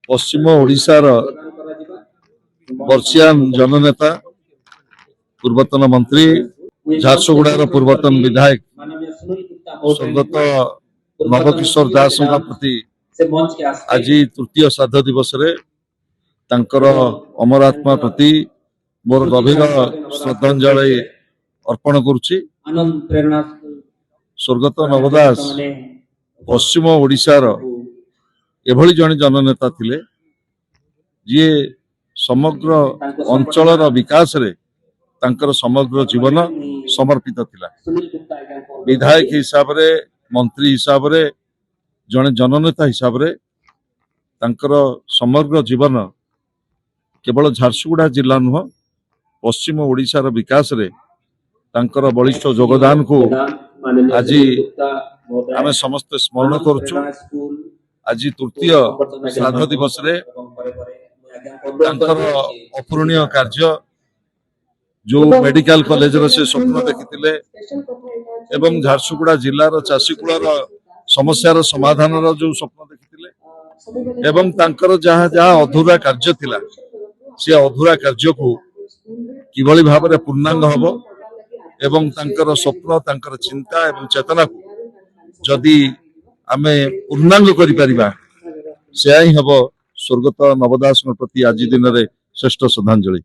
पश्चिम ओडिशार वर्षियान जननेता पूर्वतन मंत्री झारसुगुड़ार पूर्वतन विधायक स्वर्गत नवकिशोर दास प्रति आज तृतीय श्राद्ध दिवस अमर आत्मा प्रति मोर गभीर श्रद्धांजलि अर्पण करुछि। स्वर्गत नवदास पश्चिम ओडिशार एभली जने जननेता थिले जी समग्र अंचलर विकास रे तांकर समग्र जीवन समर्पित थिला। विधायक हिसाब रे मंत्री हिसाब रे जने जननेता हिसाब रे तांकर समग्र जीवन केवल झारसुगुड़ा जिला नुह पश्चिम ओडिशार विकास रे तांकर बलिष्ठ योगदान को आज आमे समस्त स्मरण करुछु। आज तृतीय श्राद्ध दिवस रे अपूरणीय कार्य जो मेडिकल कॉलेज से स्वप्न देखिथिले एवं झारसुगुड़ा जिलार चाषीकूलर समस्यार समाधान जो स्वप्न देखिथिले एवं तांकर जहाँ जहाँ अधूरा कार्य थिला से अधूरा कार्य को किभली भाव में पूर्णांग हबो एवं तांकर स्वप्न तांकर चिंता एवं चेतना को जदि आमे पूर्णांग करि परिबा से ही हबो स्वर्गत नवदास प्रति आज दिन रे श्रेष्ठ श्रद्धांजलि।